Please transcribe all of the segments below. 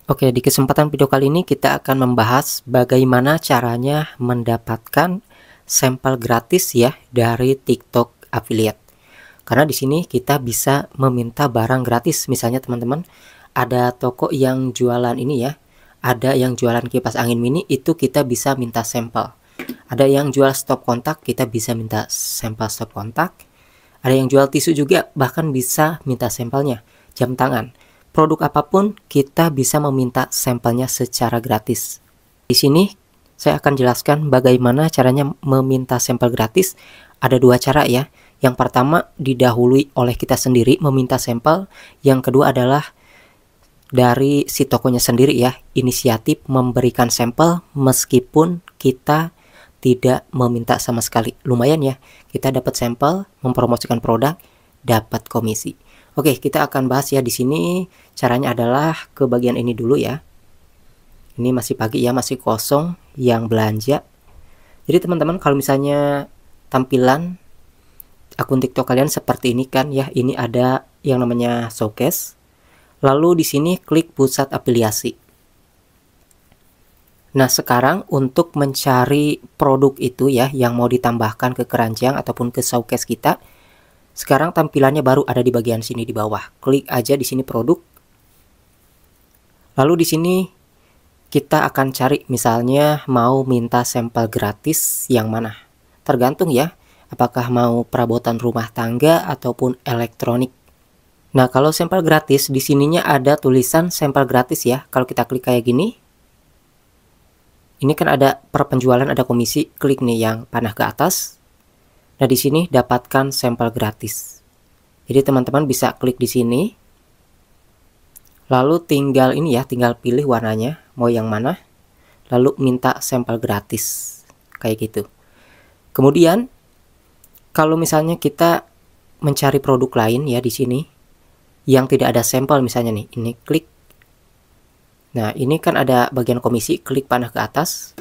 Oke, di kesempatan video kali ini kita akan membahas bagaimana caranya mendapatkan sampel gratis ya dari TikTok Affiliate. Karena di sini kita bisa meminta barang gratis. Misalnya teman-teman, ada toko yang jualan ini ya, ada yang jualan kipas angin mini, itu kita bisa minta sampel. Ada yang jual stop kontak, kita bisa minta sampel stop kontak. Ada yang jual tisu juga, bahkan bisa minta sampelnya. Jam tangan, produk apapun kita bisa meminta sampelnya secara gratis. Di sini saya akan jelaskan bagaimana caranya meminta sampel gratis. Ada dua cara ya. Yang pertama didahului oleh kita sendiri meminta sampel. Yang kedua adalah dari si tokonya sendiri ya, inisiatif memberikan sampel meskipun kita tidak meminta sama sekali. Lumayan ya, kita dapat sampel, mempromosikan produk, dapat komisi. Oke, kita akan bahas ya di sini. Caranya adalah ke bagian ini dulu ya. Ini masih pagi ya, masih kosong yang belanja. Jadi teman-teman, kalau misalnya tampilan akun TikTok kalian seperti ini kan ya, ini ada yang namanya showcase. Lalu di sini klik pusat afiliasi. Nah, sekarang untuk mencari produk itu ya yang mau ditambahkan ke keranjang ataupun ke showcase kita, sekarang tampilannya baru ada di bagian sini di bawah. Klik aja di sini produk. Lalu di sini kita akan cari misalnya mau minta sampel gratis yang mana. Tergantung ya, apakah mau perabotan rumah tangga ataupun elektronik. Nah, kalau sampel gratis di sininya ada tulisan sampel gratis ya. Kalau kita klik kayak gini, ini kan ada per penjualan ada komisi, klik nih yang panah ke atas. Nah, di sini dapatkan sampel gratis. Jadi teman-teman bisa klik di sini. Lalu tinggal ini ya, tinggal pilih warnanya mau yang mana. Lalu minta sampel gratis. Kayak gitu. Kemudian kalau misalnya kita mencari produk lain ya di sini yang tidak ada sampel misalnya nih, ini klik. Nah, ini kan ada bagian komisi, klik panah ke atas.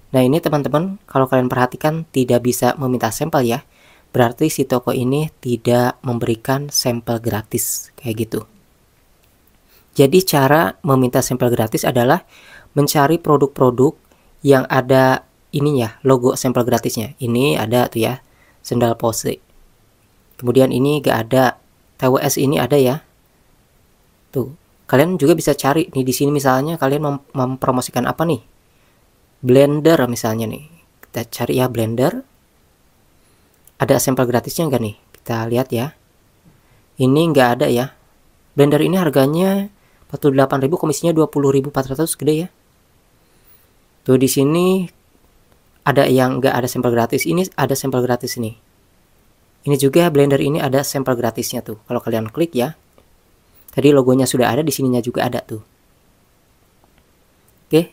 Nah, ini teman-teman, kalau kalian perhatikan tidak bisa meminta sampel ya. Berarti si toko ini tidak memberikan sampel gratis, kayak gitu. Jadi cara meminta sampel gratis adalah mencari produk-produk yang ada ini ya, logo sampel gratisnya. Ini ada tuh ya, sendal pose. Kemudian ini gak ada, TWS ini ada ya. Tuh. Kalian juga bisa cari nih di sini misalnya kalian mempromosikan apa nih? Blender misalnya nih. Kita cari ya blender. Ada sampel gratisnya enggak nih? Kita lihat ya. Ini enggak ada ya. Blender ini harganya 48.000, komisinya 20.400, gede ya. Tuh di sini ada yang enggak ada sampel gratis. Ini ada sampel gratis nih. Ini juga blender ini ada sampel gratisnya tuh. Kalau kalian klik ya. Tadi logonya sudah ada, di sininya juga ada tuh. Oke,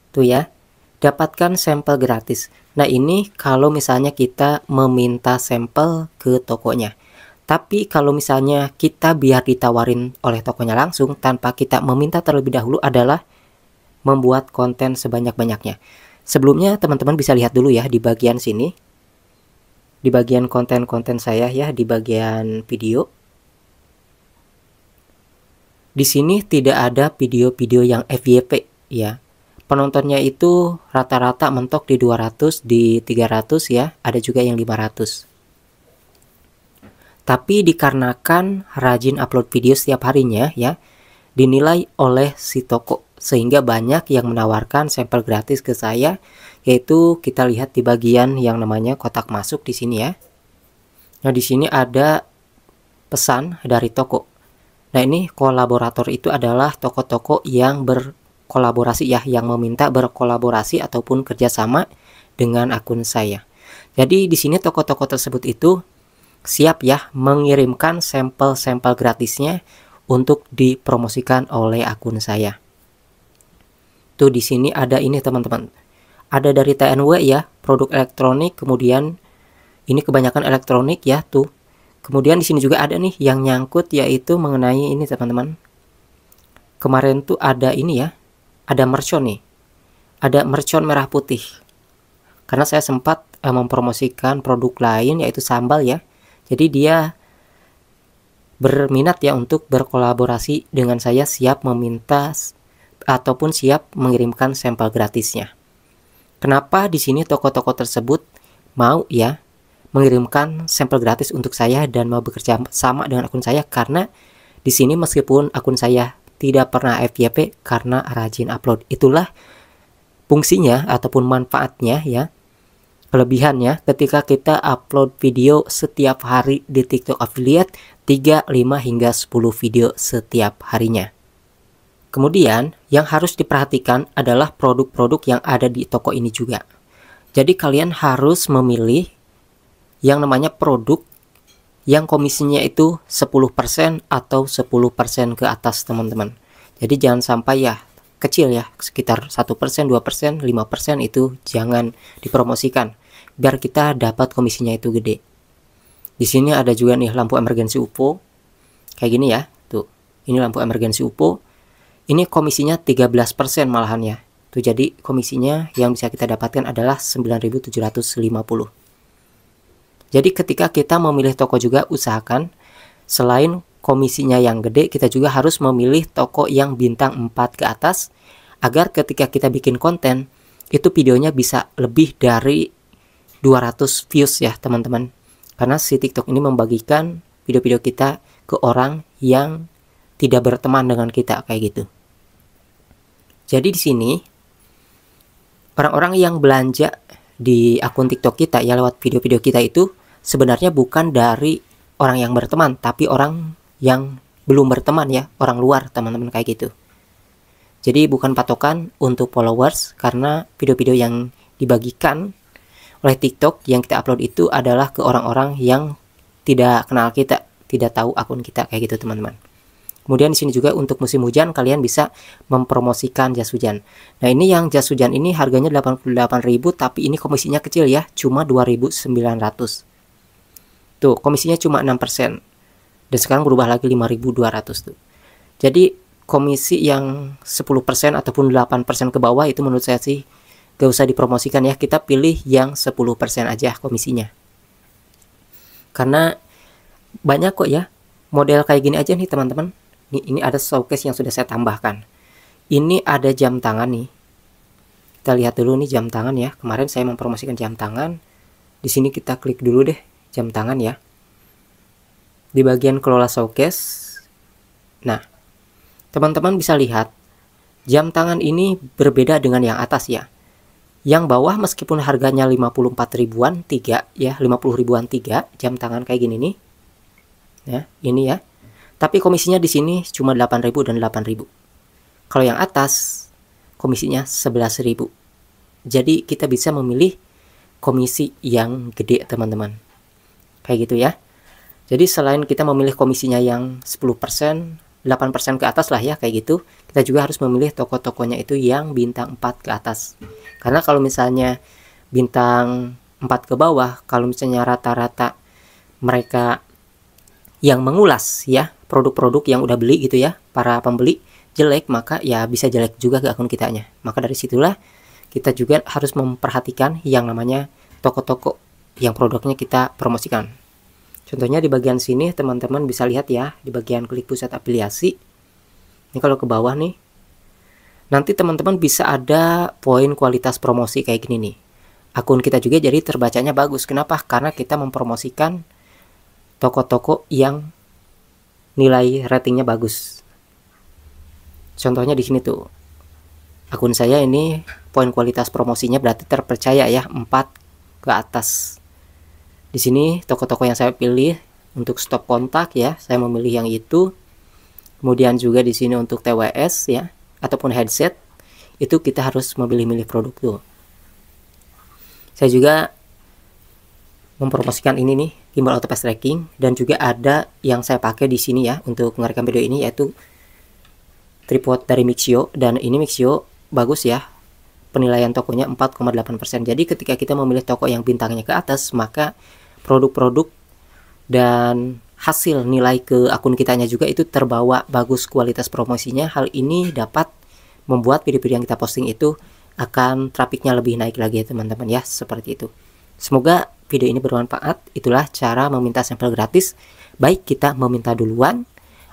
tuh ya. Dapatkan sampel gratis. Nah, ini kalau misalnya kita meminta sampel ke tokonya. Tapi kalau misalnya kita biar ditawarin oleh tokonya langsung tanpa kita meminta terlebih dahulu adalah membuat konten sebanyak-banyaknya. Sebelumnya teman-teman bisa lihat dulu ya di bagian sini. Di bagian konten-konten saya ya, di bagian video. Di sini tidak ada video-video yang FYP ya. Penontonnya itu rata-rata mentok di 200, di 300 ya. Ada juga yang 500. Tapi dikarenakan rajin upload video setiap harinya ya, dinilai oleh si toko. Sehingga banyak yang menawarkan sampel gratis ke saya. Yaitu kita lihat di bagian yang namanya kotak masuk di sini ya. Nah, di sini ada pesan dari toko. Nah, ini kolaborator itu adalah toko-toko yang berkolaborasi ya, yang meminta berkolaborasi ataupun kerjasama dengan akun saya. Jadi di sini toko-toko tersebut itu siap ya mengirimkan sampel-sampel gratisnya untuk dipromosikan oleh akun saya. Tuh di sini ada ini teman-teman. Ada dari TNW ya, produk elektronik, kemudian ini kebanyakan elektronik ya tuh. Kemudian di sini juga ada nih yang nyangkut yaitu mengenai ini teman-teman. Kemarin tuh ada ini ya, ada mercon nih. Ada mercon merah putih. Karena saya sempat mempromosikan produk lain yaitu sambal ya. Jadi dia berminat ya untuk berkolaborasi dengan saya, siap meminta ataupun siap mengirimkan sampel gratisnya. Kenapa di sini toko-toko tersebut mau ya mengirimkan sampel gratis untuk saya dan mau bekerja sama dengan akun saya? Karena di sini meskipun akun saya tidak pernah FYP karena rajin upload, itulah fungsinya ataupun manfaatnya ya, kelebihannya ketika kita upload video setiap hari di TikTok Affiliate 3, 5 hingga 10 video setiap harinya. Kemudian yang harus diperhatikan adalah produk-produk yang ada di toko ini juga. Jadi kalian harus memilih yang namanya produk yang komisinya itu 10% atau 10% ke atas teman-teman. Jadi jangan sampai ya kecil ya, sekitar 1%, 2%, 5% itu jangan dipromosikan biar kita dapat komisinya itu gede. Di sini ada juga nih lampu emergency UFO. Kayak gini ya. Tuh. Ini lampu emergency UFO. Ini komisinya 13% malahan ya. Tuh, jadi komisinya yang bisa kita dapatkan adalah 9.750. Jadi ketika kita memilih toko juga usahakan selain komisinya yang gede, kita juga harus memilih toko yang bintang 4 ke atas agar ketika kita bikin konten itu videonya bisa lebih dari 200 views ya teman-teman. Karena si TikTok ini membagikan video-video kita ke orang yang tidak berteman dengan kita kayak gitu. Jadi di sini orang-orang yang belanja di akun TikTok kita ya lewat video-video kita itu sebenarnya bukan dari orang yang berteman, tapi orang yang belum berteman ya, orang luar teman-teman kayak gitu. Jadi bukan patokan untuk followers, karena video-video yang dibagikan oleh TikTok yang kita upload itu adalah ke orang-orang yang tidak kenal kita, tidak tahu akun kita kayak gitu teman-teman. Kemudian di sini juga untuk musim hujan kalian bisa mempromosikan jas hujan. Nah, ini yang jas hujan ini harganya 88.000 tapi ini komisinya kecil ya, cuma 2.900. Tuh, komisinya cuma 6%. Dan sekarang berubah lagi 5.200 tuh. Jadi komisi yang 10% ataupun 8% ke bawah itu menurut saya sih gak usah dipromosikan ya. Kita pilih yang 10% aja komisinya. Karena banyak kok ya model kayak gini aja nih teman-teman. Ini ada showcase yang sudah saya tambahkan. Ini ada jam tangan nih. Kita lihat dulu nih jam tangan ya. Kemarin saya mempromosikan jam tangan. Di sini kita klik dulu deh jam tangan ya. Di bagian kelola showcase. Nah, teman-teman bisa lihat jam tangan ini berbeda dengan yang atas ya. Yang bawah meskipun harganya 54 ribuan 3 ya, 50 ribuan 3 jam tangan kayak gini nih. Ya, ini ya. Tapi komisinya di sini cuma 8.000 dan 8.000. Kalau yang atas komisinya 11.000. Jadi kita bisa memilih komisi yang gede teman-teman. Kayak gitu ya. Jadi selain kita memilih komisinya yang 10%, 8% ke atas lah ya kayak gitu, kita juga harus memilih toko-tokonya itu yang bintang 4 ke atas. Karena kalau misalnya bintang 4 ke bawah, kalau misalnya rata-rata mereka yang mengulas ya produk-produk yang udah beli gitu ya, para pembeli jelek, maka ya bisa jelek juga ke akun kitanya. Maka dari situlah kita juga harus memperhatikan yang namanya toko-toko yang produknya kita promosikan. Contohnya di bagian sini teman-teman bisa lihat ya, di bagian klik pusat afiliasi. Ini kalau ke bawah nih, nanti teman-teman bisa ada poin kualitas promosi kayak gini nih. Akun kita juga jadi terbacanya bagus. Kenapa? Karena kita mempromosikan toko-toko yang nilai ratingnya bagus. Contohnya di sini tuh. Akun saya ini poin kualitas promosinya berarti terpercaya ya, 4 ke atas. Di sini toko-toko yang saya pilih untuk stop kontak ya, saya memilih yang itu. Kemudian juga di sini untuk TWS ya, ataupun headset, itu kita harus memilih-milih produk tuh. Saya juga mempromosikan ini nih, gimbal auto fast tracking, dan juga ada yang saya pakai di sini ya untuk merekam video ini, yaitu tripod dari Mixio. Dan ini Mixio bagus ya, penilaian tokonya 4,8%. Jadi ketika kita memilih toko yang bintangnya ke atas, maka produk-produk dan hasil nilai ke akun kitanya juga itu terbawa bagus kualitas promosinya. Hal ini dapat membuat video-video yang kita posting itu akan trafficnya lebih naik lagi ya teman-teman ya, seperti itu. Semoga video ini bermanfaat. Itulah cara meminta sampel gratis, baik kita meminta duluan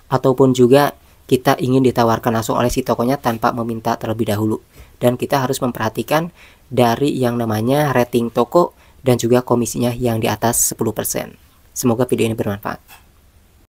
ataupun juga kita ingin ditawarkan langsung oleh si tokonya tanpa meminta terlebih dahulu. Dan kita harus memperhatikan dari yang namanya rating toko dan juga komisinya yang di atas 10%. Semoga video ini bermanfaat.